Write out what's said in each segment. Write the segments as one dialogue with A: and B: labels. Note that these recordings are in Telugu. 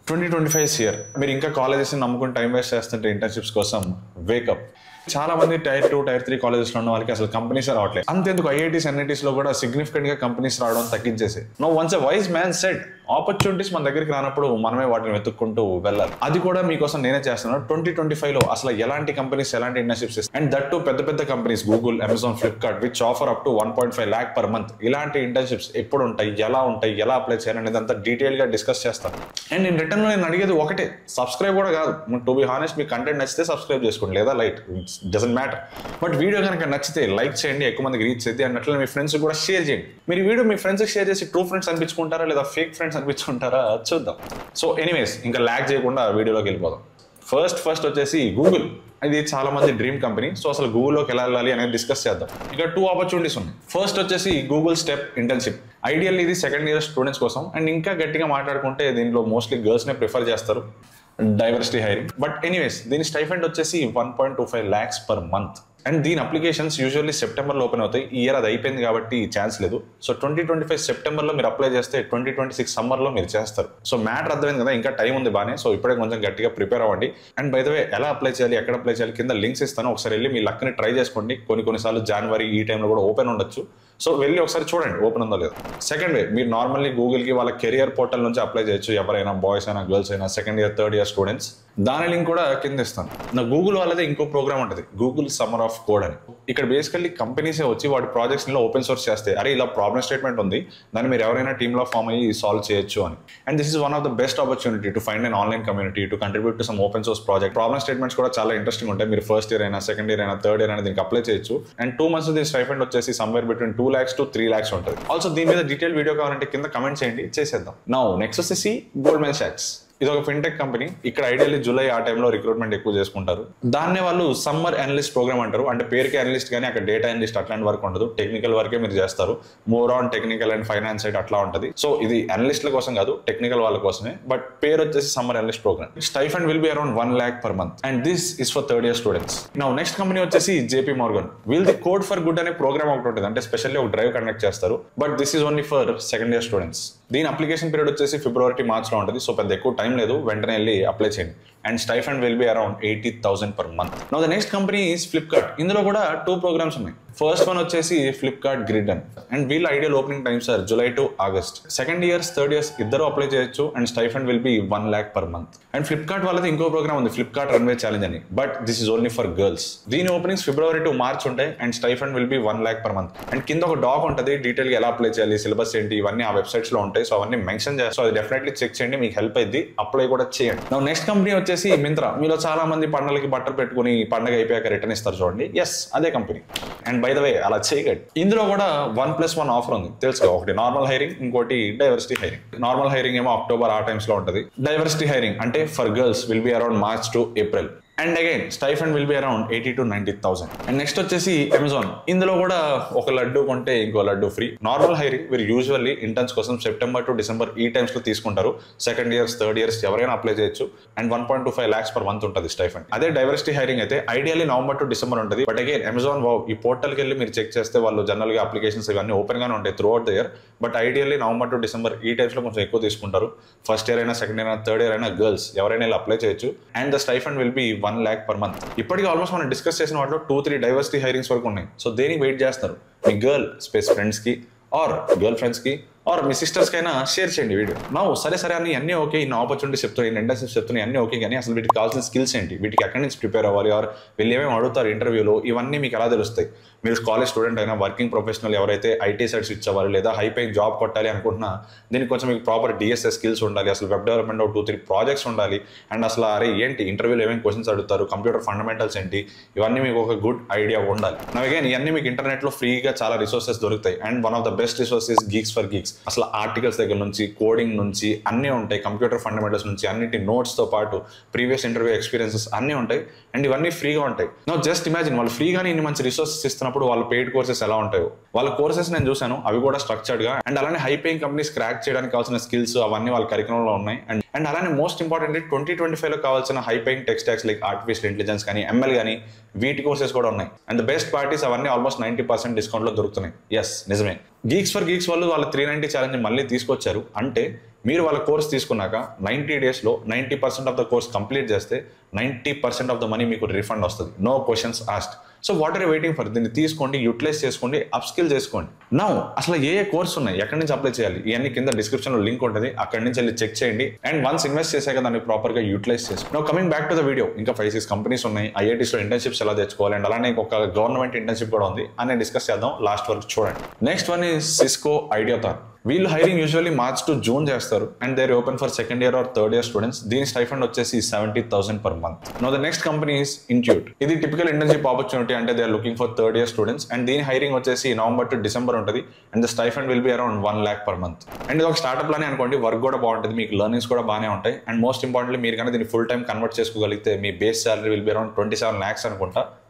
A: 2025 ఇయర్ మీరు ఇంకా కాలేజెస్ నమ్ముకుని టైం వేస్ట్ చేస్తుంటే ఇంటర్న్షిప్స్ కోసం వేకప్. చాలా మంది టైర్ 2 టైర్ 3 కాలేజెస్ ఉన్న వాళ్ళకి అసలు కంపెనీస్ రావట్లేదు. అంతేందుకు ఐఐటీస్ ఎన్ఐటీస్ లో కూడా సిగ్నిఫికెంట్ గా కంపెనీస్ రావడం తగ్గించేసి no once a wise man said opportunities మన దగ్గరికి రానప్పుడు మనమే వాటిని వెతుక్కుంటూ వెళ్ళాలి. అది కూడా మీకోసం నేనే చేస్తున్నాను. 2025 లో అసలు ఎలాంటి కంపెనీస్ ఎలాంటి ఇంటర్న్షిప్స్ అండ్ దట్ టు పెద్ద పెద్ద companies Google, Amazon, Flipkart which offer up to 1.5 lakh per month. ఇలాంటి ఇంటర్న్షిప్స్ ఎప్పుడు ఉంటాయి, ఎలా అప్లై చేయాలి అనేది అంతా డీటెయిల్ గా డిస్కస్ చేస్తాను. అండ్ ఇన్ రిటర్న్ లో నేను అడిగేది ఒకటే, సబ్స్క్రైబ్ కూడా కాదు. To be honest me content నచ్చితే సబ్స్క్రైబ్ చేసుకోండి, లేదా light doesn't matter. But video కనుక నచ్చితే లైక్ చేయండి, ఎక్కువ మందికి రీచ్ చేయండి, అన్నట్లు మీ ఫ్రెండ్స్ కూడా షేర్ చేయండి. మీరు వీడియో మీ ఫ్రెండ్స్కి షేర్ చేసి ట్రూ ఫ్రెండ్స్ అనిపించుకుంటారా లేదా ఫేక్ ఫ్రెండ్స్ అనిపించుకుంటారా చూద్దాం. సో ఎనీవేస్ ఇంకా ల్యాగ్ చేయకుండా వీడియోలోకి వెళ్ళిపోదాం. ఫస్ట్ వచ్చేసి గూగుల్. ఇది చాలా మంది డ్రీమ్ కంపెనీ. సో అసలు గూగుల్లోకి ఎలా వెళ్ళాలి అనేది డిస్కస్ చేద్దాం. ఇక్కడ 2 ఆపర్చునిటీస్ ఉన్నాయి. ఫస్ట్ వచ్చేసి గూగుల్ స్టెప్ ఇంటర్న్షిప్. ఐడియల్లీ ఇది సెకండ్ ఇయర్ స్టూడెంట్స్ కోసం. అండ్ ఇంకా గట్టిగా మాట్లాడుకుంటే దీంట్లో మోస్ట్లీ గర్ల్స్నే ప్రిఫర్ చేస్తారు, డైవర్సిటీ హైరింగ్. బట్ ఎనీవేస్ దీని స్టైఫండ్ వచ్చేసి 1.25 lakhs per month. అండ్ దీని అప్లికేషన్స్ యూజువల్లీ సెప్టెంబర్లో ఓపెన్ అవుతాయి. ఈ ఇయర్ అది అయిపోయింది కాబట్టి ఛాన్స్ లేదు. సో 2025 సెప్టెంబర్లో మీరు అప్లై చేస్తే 2026 సమ్మర్లో మీరు చేస్తారు. సో మ్యాటర్ అర్థమైంది కదా, ఇంకా టైం ఉంది బాగానే. సో ఇప్పుడే కొంచెం గట్టిగా ప్రిపేర్ అవ్వండి. అండ్ బై ద వే ఎలా అప్లై చేయాలి, ఎక్కడ అప్లై చేయాలి కింద లింక్స్ ఇస్తాను. ఒకసారి వెళ్ళి మీ లక్ని ట్రై చేసుకోండి. కొన్నిసార్లు జనవరి ఈ టైంలో కూడా ఓపెన్ ఉండొచ్చు. సో వెళ్ళి ఒకసారి చూడండి ఓపెన్ ఉందో లేదో. సెకండ్ వే, మీరు నార్మల్లీ గూగుల్కి వాళ్ళ కెరియర్ పోర్టల్ నుంచి అప్లై చేయొచ్చు. ఎవరైనా బాయ్స్ అయినా గర్ల్స్ అయినా second year third year students. దాని లింక్ కూడా కింద ఇస్తాను. నా గూగుల్ వాళ్ళదే ఇంకో ప్రోగ్రామ్ ఉంటుంది, గూగుల్ సమ్మర్ ఆఫ్ కోడ్ అని. ఇక్కడ బేసికల్లీ కంపెనీసే వచ్చి వాటి ప్రాజెక్ట్స్ ఇలా ఓపెన్ సోర్స్ చేస్తాయి. అరే ఇలా ప్రాబ్లమ్ స్టేట్మెంట్ ఉంది, దాన్ని మీరు ఎవరైనా టీంలో ఫామ్ అయ్యి సాల్వ్ చేయొచ్చు అని. And this is one of the best opportunity to find an online community to contribute to some open source project. Problem statements కూడా చాలా ఇంట్రెస్టింగ్ ఉంటాయి. మీరు ఫస్ట్ ఇయర్ అయినా సెకండ్ ఇయర్ అయినా థర్డ్ ఇయర్ అయినా దీనికి అప్లై చేయొచ్చు. అండ్ 2 months దీని స్టైఫండ్ వచ్చేసి somewhere between 2 lakhs to 3 lakhs ఉంటుంది. ఆల్సో దీని మీద డీటెయిల్ వీడియో కావాలంటే కింద కమెంట్ చేయండి, చేసేద్దాం. నౌ నెక్స్ట్ వచ్చేసి గోల్డ్మెన్ సాక్స్. ఇది ఒక ఫిన్టెక్ కంపెనీ. ఇక్కడ ఐడియల్లీ జూలై ఆ టైంలో రిక్రూట్మెంట్ ఎక్కువ చేసుకుంటారు. దాన్నే వాళ్ళు సమ్మర్ అనలిస్ట్ ప్రోగ్రామ్ అంటారు. అంటే పేరుకి అనలిస్ట్ కానీ అక్కడ డేటా అనలిస్ట్ అట్లాంటి వర్క్ ఉండదు, టెక్నికల్ వర్కే మీరు చేస్తారు. More on technical and finance side అట్లా ఉంటుంది. సో ఇది అనలిస్ట్ల కోసం కాదు, టెక్నికల్ వాళ్ళ కోసమే. బట్ పేరు వచ్చేసి summer analyst programme. Stipend will be around 1 lakh per month. And this is for third year students. Now next company వచ్చేసి జేపీ మోర్గన్. వీళ్ళది కోడ్ ఫర్ గుడ్ అనే ప్రోగ్రామ్ ఒకటి ఉంటుంది. అంటే స్పెషల్లీ ఒక డ్రైవ్ కండక్ట్ చేస్తారు. But this is only for second year students. దీని అప్లికేషన్ పీరియడ్ వచ్చేసి ఫిబ్రవరి మార్చ్లో ఉంటుంది. సో పెద్ద ఎక్కువ టైం లేదు, వెంటనే వెళ్ళి అప్లై చేయండి. And stipend will be around 80,000 per month. Now the next company is Flipkart. ఇందులో కూడా 2 ప్రోగ్రామ్స్ ఉన్నాయి. ఫస్ట్ వన్ వచ్చేసి ఫ్లిప్కార్ట్ గ్రిడ్ అండ్ వీళ్ళ ideal opening times are July to August. Second years third years ఇద్దరు అప్లై చేయొచ్చు. And stipend will B 1 lakh per month. And Flipkart వాళ్ళది ఇంకో ప్రోగ్రామ్ ఉంది, ఫ్లిప్కార్ట్ రన్వే ఛాలెంజ్ అని. But this is only for girls. దీని ఓపెనింగ్స్ ఫిబ్రవరి టు మార్చ్ ఉంటాయి. And stipend will B 1 lakh per month. And కింద ఒక డాక్ ఉంటుంది, డీటెయిల్ గా ఎలా అప్లై చేయాలి, సిలబస్ ఏంటి, ఇవన్నీ ఆ వెబ్సైట్స్ లో ఉంటాయి. సో అవన్నీ మెన్షన్ చేస్తారు. సో అది డెఫినెట్లీ చెక్ చేయండి, మీకు హెల్ప్ అయింది. అప్లై కూడా చేయండి. నా నెక్స్ట్ కంపెనీ వచ్చేసి మింత్రా. మీలో చాలా మంది పండుగలకి బట్టలు పెట్టుకుని పండుగ అయిపోయాక రిటర్న్ ఇస్తారు చూడండి. ఎస్ అదే company. And by the way అలా చేయగలరు. ఇందులో కూడా 1+1 ఆఫర్ ఉంది తెలుసుకో. ఒకటి నార్మల్ హైరింగ్, ఇంకోటి డైవర్సిటీ హైరింగ్. నార్మల్ హైరింగ్ ఏమో అక్టోబర్ ఆ టైమ్స్ లో ఉంటుంది. డైవర్సిటీ హైరింగ్ అంటే for girls will be around March to April. And again stipend will be around 80,000 to 90,000. And next వచ్చేసి అమెజాన్. ఇందులో కూడా ఒక లడ్డు కొంటే ఇంకో లడ్డు ఫ్రీ. నార్మల్ హైరింగ్ వీరు యూజువల్లీ ఇంటర్న్స్ కోసం సెప్టెంబర్ టు డిసెంబర్ ఈ టైమ్స్ లో తీసుకుంటారు. సెకండ్ ఇయర్స్ థర్డ్ ఇయర్స్ ఎవరైనా అప్లై చేయొచ్చు. అండ్ 1.25 lakhs per month ఉంటుంది స్టైఫండ్. అదే డైవర్సిటీ హైరింగ్ అయితే ఐడియల్లీ నవంబర్ టు డిసెంబర్ ఉంటుంది. బట్ అగైన్ అమెజాన్ ఈ పోర్టల్కి వెళ్ళి మీరు చెక్ చేస్తే వాళ్ళు జనరల్ గా అప్లికేషన్స్ ఇవన్నీ ఓపెన్ గానే ఉంటాయి through out the year. But ideally November to December ఈ టైమ్స్ లో కొంచెం ఎక్కువ తీసుకుంటారు. ఫస్ట్ ఇయర్ అయినా సెకండ్ ఇయర్ అయినా థర్డ్ ఇయర్ అయినా గర్ల్స్ ఎవరైనా అప్లై చేయొచ్చు. And the stipend will B 1 lakh per month. ఇప్పటికీ ఆల్మోస్ట్ మనం డిస్కస్ చేసిన వాటిలో 2-3 డైవర్సిటీ హైరింగ్స్ వరకు ఉన్నాయి. సో దేనికి వెయిట్ చేస్తున్నారు? మీ గర్ల్ స్పేస్ ఫ్రెండ్స్ కి ఆర్ గర్ల్ ఫ్రెండ్స్ కి ఆర్ మీ సిస్టర్స్ కైనా షేర్ చేయండి వీడియో. సరే అన్ని ఓకే, ఇన్ని ఆపర్చునిటీస్ చెప్తున్నాయి, ఇన్ని ఇంటర్న్షిప్స్ చెప్తున్నాయి, అన్నీ ఓకే. కానీ అసలు వీటికి కావాల్సిన స్కిల్స్ ఏంటి, వీటికి ఎక్కడి నుంచి ప్రిపేర్ అవ్వాలి, ఆర్ వీళ్ళు ఏమేమి అడుగుతారు ఇంటర్వ్యూలో, ఇవన్నీ మీకు ఎలా తెలుస్తాయి? మీరు కాలేజ్ స్టూడెంట్ అయినా వర్కింగ్ ప్రొఫెషనల్ ఎవరైతే ఐటీ సైడ్ స్విచ్ అవ్వాలి లేదా హై పేయింగ్ జాబ్ కొట్టాలి అనుకుంటున్నా, దీనికి కొంచెం మీకు ప్రాపర్ డిఎస్ఎస్ స్కిల్స్ ఉండాలి. అసలు వెబ్ డెవలప్మెంట్ 2-3 ప్రాజెక్ట్స్ ఉండాలి. అండ్ అసలు అరే ఏంటి ఇంటర్వ్యూలో ఏమేమి క్వశ్చన్స్ అడుగుతారు, కంప్యూటర్ ఫండమెంటల్స్ ఏంటి, ఇవన్నీ మీకు ఒక గుడ్ ఐడియా ఉండాలి. అగైన్ ఇవన్నీ మీకు ఇంటర్నెట్లో ఫ్రీగా చాలా రిసోర్సెస్ దొరుకుతాయి. And one of the best resources Geeks for Geeks. అసలు ఆర్టికల్స్ దగ్గర నుంచి కోడింగ్ నుంచి అన్నీ ఉంటాయి. కంప్యూటర్ ఫండమెంటల్స్ నుంచి అన్నిటి నోట్స్తో పాటు ప్రీవియస్ ఇంటర్వ్యూ ఎక్స్పీరియన్సెస్ అన్నీ ఉంటాయి. అండ్ ఇవన్నీ ఫ్రీగా ఉంటాయి. జస్ట్ ఇమాజిన్ వాళ్ళు ఫ్రీగానే ఇన్ని మంచి రిసోర్సెస్ ఇస్తున్నప్పుడు వాళ్ళ పెయిడ్ కోర్సెస్ ఎలా ఉంటాయో. వాళ్ళ కోర్సెస్ నేను చూశాను, అవి కూడా స్ట్రక్చర్డ్ గా. అండ్ అలానే హై పేయింగ్ కంపెనీస్ క్రాక్ చేయడానికి కావాల్సిన స్కిల్స్ అవన్నీ వాళ్ళ కరికులంలో ఉన్నాయి. అండ్ అలానే మోస్ట్ ఇంపార్టెంట్ 2025 లో కావాల్సిన high paying tech stocks like artificial intelligence కానీ ఎంఎల్ కానీ వీటి కోర్సెస్ కూడా ఉన్నాయి. అండ్ ద బెస్ట్ పార్టీస్ అవన్నీ ఆల్మోస్ట్ 90% డిస్కౌంట్ లో దొరుకుతున్నాయి. ఎస్ నిజమే. గీక్స్ ఫర్ గీక్స్ వాళ్ళు వాళ్ళ 390 ఛాలెంజ్ మళ్ళీ తీసుకొచ్చారు. అంటే మీరు వాళ్ళ కోర్స్ తీసుకున్నాక 90 డేస్లో 90% ఆఫ్ ద కోర్స్ కంప్లీట్ చేస్తే 90% ఆఫ్ ద మనీ మీకు రిఫండ్ వస్తుంది. No questions asked. So what are waiting for? దీన్ని తీసుకోండి, యూటిలైజ్ చేసుకోండి, అప్ స్కిల్ చేసుకోండి. నౌ అసలు ఏ కోర్స్ ఉన్నాయి, ఎక్కడి నుంచి అప్లై చేయాలి, ఇవన్నీ కింద డిస్క్రిప్షన్లో లింక్ ఉంటుంది, అక్కడి నుంచి వెళ్ళి చెక్ చేయండి. అండ్ వన్స్ ఇన్వెస్ట్ చేశాక దాన్ని ప్రాపర్గా యూటిలైజ్ చేసుకోండి. Now coming back to the video, ఇంకా 5-6 కంపెనీస్ ఉన్నాయి. ఐఐటీస్లో ఇంటర్న్షిప్స్ ఎలా తెచ్చుకోవాలి అండ్ అలానే ఒక గవర్నమెంట్ ఇంటర్న్షిప్ కూడా ఉంది అని డిస్కస్ చేద్దాం. లాస్ట్ వరకు చూడండి. Next one is Cisco ideathon. వీళ్ళు hiring usually March to June చేస్తారు and they are open for second year or third year students. దీని స్టైఫండ్ వచ్చేసి 70,000 per month. No the next company is Intuit. ఇది టిపికల్ ఇంటర్న్షిప్ ఆపర్చునిటీ, అంటే they are looking for third year students and దీని హైరింగ్ వచ్చేసి నవంబర్ టు డిసెంబర్ ఉంటుంది and the stipend will be around 1 lakh per month. And ఇది ఒక స్టార్ట్అప్ లానే అనుకోండి, వర్క్ కూడా బాగుంటుంది, మీకు లెర్నింగ్స్ కూడా బాగానే ఉంటాయి అండ్ మోస్ట్ ఇంపార్టెంట్లీ మీరు కానీ దీన్ని ఫుల్ టైం కన్వర్ట్ చేసుకోగలిగితే మీ base salary will be around 27 lakhs అనుకుంటా.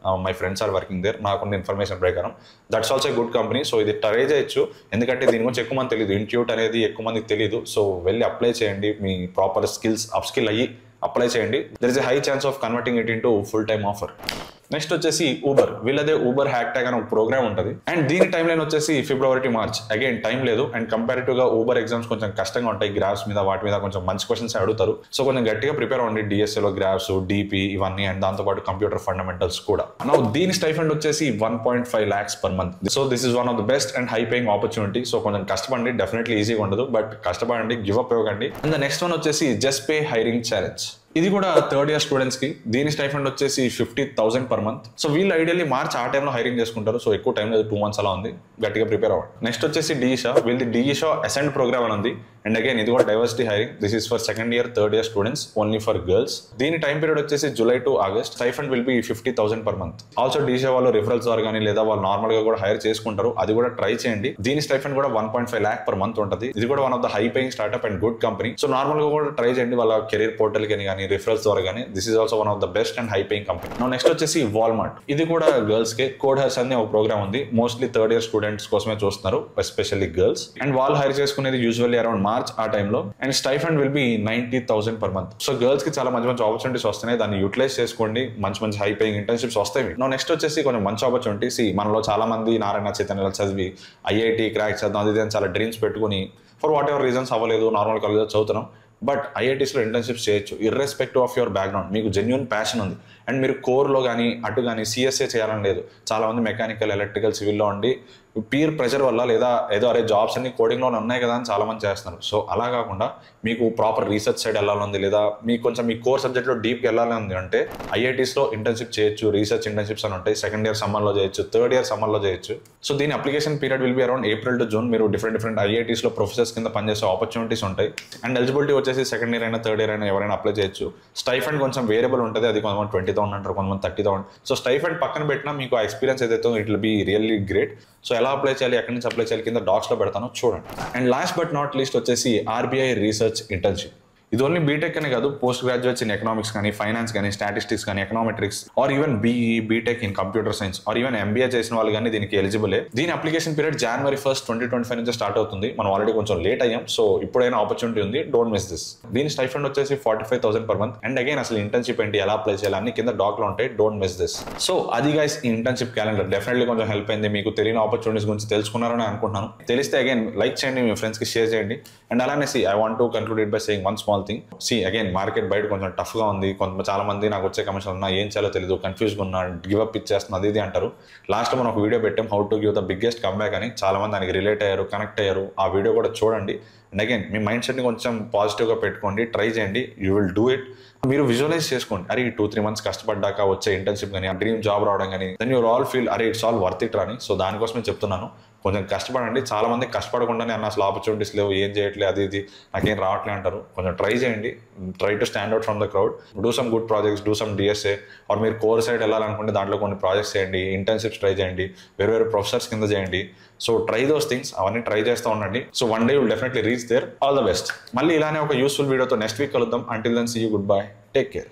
A: My friends are working there, నాకున్న ఇన్ఫర్మేషన్ ప్రకారం. That's also good company. So ఇది ట్రై చేయొచ్చు, ఎందుకంటే దీని గురించి ఎక్కువ మంది తెలియదు. ఇంట్యూట్ అనేది ఎక్కువ మందికి తెలియదు. సో వెళ్ళి అప్లై చేయండి, మీ ప్రాపర్ స్కిల్స్ అప్ స్కిల్ అయ్యి అప్లై చేయండి. There is a high chance of converting it into full time offer. Next వచ్చేసి ఊబర్. వీళ్ళదే ఊబర్ హ్యాక్ ట్యాగ్ అని ఒక ప్రోగ్రామ్ ఉంటుంది అండ్ దీని టైం లైన్ వచ్చేసి ఫిబ్రవరి టు మార్చ్. అగైన్ టైం లేదు అండ్ కంపారిటివ్ గా ఊబర్ ఎగ్జామ్స్ కొంచెం కష్టంగా ఉంటాయి. గ్రాఫ్స్ మీద వాటి మీద కొంచెం మంచి క్వశ్చన్స్ అడుగుతారు. సో కొంచెం గట్టిగా ప్రిపేర్ అవ్వండి. డిఎస్ఏలో గ్రాఫ్స్, డిపి ఇవన్నీ అండ్ దాంతోపాటు కంప్యూటర్ ఫండమెంటల్స్ కూడా. నౌ దీని స్టైఫండ్ వచ్చేసి 1.5 lakhs per month. So this is one of the best and high paying opportunity. So కొంచెం కష్టపడండి, డెఫినెట్లీ ఈజీగా ఉండదు, బట్ కష్టపడండి, గివ్ అప్ ఇవ్వకండి. అండ్ ద నెక్స్ట్ వన్ వచ్చేసి జస్ట్ పే హైరింగ్ ఛాలెంజ్. ఇది కూడా థర్డ్ ఇయర్ స్టూడెంట్స్ కి. దీని స్టైఫండ్ వచ్చేసి 50,000 per month. సో వీళ్ళు ఐడియల్లీ మార్చ్ ఆ టైంలో హైరింగ్ చేసుకుంటారు. సో ఎక్కువ టైం లేదు, 2 months అలా ఉంది, గట్టిగా ప్రిపేర్ అవ్వండి. నెక్స్ట్ వచ్చేసి డిఈషా. వీళ్ళది డిఈషా అసెంట్ ప్రోగ్రామ్ అని ఉంది అండ్ అగైన్ ఇది కూడా diversity hiring. This is for second year third year students, only for girls. దీని టైం పీరియడ్ వచ్చేసి July to August. Stipend will be 50,000 per month. Also D E Shaw వాళ్ళు రిఫరల్స్ ద్వారా కానీ లేదా వాళ్ళు నార్మల్ గా కూడా హైర్ చేసుకుంటారు, అది కూడా ట్రై చేయండి. దీని స్టైఫండ్ కూడా 1.5 lakh per month ఉంటుంది. ఇది కూడా one of the high paying startup and good company. So normal గా కూడా ట్రై చేయండి వాళ్ళ కెరీర్ పోర్టల్ కానీ రిఫరల్స్ ద్వారా కానీ. This is also one of the best and high paying company. Next వచ్చేసి వాల్మార్ట్. ఇది కూడా గర్ల్స్ కే. కోడ్ హర్స్ అనే ఒక ప్రోగ్రామ్ ఉంది, మోస్ట్లీ థర్డ్ ఇయర్ స్టూడెంట్స్ కోసమే చూస్తున్నారు, ఎస్పెషల్లీ గర్ల్స్. అండ్ వాళ్ళు హైర్ చేసుకునేది యూజువల్లీ అరౌండ్ మార్చ్ ఆ టైంలో and stipend will B 90,000 per month. So girls కి చాలా మంచి మంచి ఆపర్చునిటీస్ వస్తున్నాయి, దాన్ని యూటిలైజ్ చేసుకోండి. మంచి మంచి హై పేయింగ్ ఇంటర్న్షిప్స్ వస్తాయి. నెక్స్ట్ వచ్చేసి కొంచెం మంచి ఆపర్చునిటీస్. మనలో చాలా మంది నారాయణ చైతన్య చదివి ఐఐటి క్రాక్ చేద్దాం అది అని చాలా డ్రీమ్స్ పెట్టుకుని ఫర్ వాట్ ఎవర్ రీజన్స్ అవ్వలేదు, నార్మల్ కాలేజ్ చదువుతున్నాం. బట్ ఐఐటీస్లో ఇంటర్న్షిప్స్ చేయొచ్చు ఇర్రెస్పెక్టివ్ ఆఫ్ యువర్ బ్యాక్గ్రౌండ్. మీకు జెన్యున్ ప్యాషన్ ఉంది అండ్ మీరు కోర్లో కానీ అటు కానీ సిఎస్ఏ చేయాలని లేదు. చాలామంది మెకానికల్, ఎలక్ట్రికల్, సివిల్లో ఉండి పీర్ ప్రెషర్ వల్ల లేదా ఏదో అరే జాబ్స్ అన్ని కోడింగ్లోనే ఉన్నాయి కదా అని చాలా మంది చేస్తున్నారు. సో అలా కాకుండా మీకు ప్రాపర్ రీసెర్చ్ సైడ్ వెళ్ళాలని లేదా మీకు కొంచెం మీ కోర్ సబ్జెక్ట్లో డీప్కి వెళ్ళాలని అంటే ఐఐటీస్లో ఇంటర్న్షిప్ చేయొచ్చు. రీసెర్చ్ ఇంటర్న్షిప్స్ అని ఉంటాయి. సెకండ్ ఇయర్ సమ్మర్లో చేయొచ్చు, థర్డ్ ఇయర్ సమ్మర్లో చేయొచ్చు. సో దీని application period will be around April to June. మీరు డిఫరెంట్ ఐఐటీస్లో ప్రొఫెసర్స్ కింద పనిచేసే ఆపర్చునిటీస్ ఉంటాయి అండ్ ఎలిజిబిలిటీ వచ్చేసి సెకండ్ ఇయర్ అయినా థర్డ్ ఇయర్ అయినా ఎవరైనా అప్లై చేయొచ్చు. స్టైఫండ్ కొంచెం వేరియబుల్ ఉంటుంది, అది కొంతమంది 20,000 అంటారు, కొంతమంది 30,000. సో స్టైఫండ్ పక్కన పెట్టినా మీకు ఆ ఎక్స్పీరియన్స్ ఏదైతే it will be really great. So ఎలా అప్లై చేయాలి, ఎక్కడి నుంచి అప్లై చేయాలి కింద డాక్స్లో పెడతాను, చూడండి. And last but not least వచ్చేసి ఆర్బీఐ రీసెర్చ్ ఇంటర్న్షిప్. ఇది ఓన్లీ బీటెక్ అనే కాదు, పోస్ట్ గ్రాడ్యుయేట్స్ ఇన్ ఎకనామిక్స్ కానీ, ఫైనాన్స్ కానీ, స్టాటిస్టిక్స్ కానీ, econometrics or even BE, BTech in computer science or even MBA చేసిన వాళ్ళు కానీ దీనికి ఎలిజిబులే. దీని అప్లికేషన్ పీరియడ్ January 1st, 2025 నుంచి స్టార్ట్ అవుతుంది. మనం ఆల్రెడీ కొంచెం లేట్ అయ్యాం, సో ఇప్పుడైనా ఆపర్చునిటీ ఉంది, డోంట్ మిస్ దిస్. దీని స్టైఫండ్ వచ్చేసి 45,000 per month. అండ్ అగైన్ అసలు ఇంటర్న్షిప్ ఏంటి, ఎలా అప్లై చేయాలి అన్ని కింద డాక్లో ఉంటాయి, డోంట్ మిస్ దిస్. సో అది గైస్ ఈ ఇంటర్న్షిప్ క్యాలెండర్ డెఫినెట్లీ కొంచెం హెల్ప్ అయింది. మీకు తెలియని ఆపర్చునిటీస్ గురించి తెలుసుకున్నారని అనుకుంటున్నాను. తెలిస్తే అగైన్ లైక్ చేయండి, మీ ఫ్రెండ్స్కి షేర్ చేయండి. అండ్ అలానే I want to conclude it by saying one small thing. Again market బయట కొంచెం టఫ్గా ఉంది. చాలా మంది నాకు వచ్చే కమిషన్ ఉన్నా ఏం చేయాలో తెలియదు, కన్ఫ్యూజ్గా ఉన్నా, గివ్ అప్ ఇచ్చేస్తున్నా అది ఇది అంటారు. లాస్ట్ మనం ఒక వీడియో పెట్టాం, how to give the biggest comeback అని. చాలా మంది దానికి రిలేట్ అయ్యారు, కనెక్ట్ అయ్యారు. ఆ వీడియో కూడా చూడండి. అండ్ అగైన్ మీ మైండ్ సెట్ని కొంచెం పాజిటివ్గా పెట్టుకోండి, ట్రై చేయండి, యూ విల్ డూ ఇట్. మీరు విజువలైజ్ చేసుకోండి, అరే 2-3 months కష్టపడ్డాక వచ్చే ఇంటర్న్షిప్ కానీ, ఆ డ్రీమ్ జాబ్ రావడం కానీ, దెన్ యూర్ ఆల్ ఫీల్ అరే ఇట్స్ ఆల్ వర్త్ ఇట్ అని. సో దానికోసమే చెప్తున్నాను, కొంచెం కష్టపడండి. చాలా మంది కష్టపడకుండానే అన్న అసలు ఆపర్చునిటీస్ లేవు, ఏం చేయట్లేదు, అది ఇది నాకేం రావట్లే అంటారు. కొంచెం ట్రై చేయండి, try to stand out from the crowd, do some good projects, do some DSA or మీరు కోర్ సైడ్ వెళ్ళాలనుకుంటే దాంట్లో కొన్ని ప్రాజెక్ట్స్ చేయండి, ఇంటర్న్షిప్స్ ట్రై చేయండి, వేరే ప్రొఫెసర్స్ కింద చేయండి. సో ట్రై దోస్ థింగ్స్, అవన్నీ ట్రై చేస్తూ ఉండండి. So one day will definitely reach there. All the best. మళ్ళీ ఇలానే ఒక యూస్ఫుల్ వీడియోతో నెక్స్ట్ వీక్ కలుద్దాం. Until then see you, good bye, take care.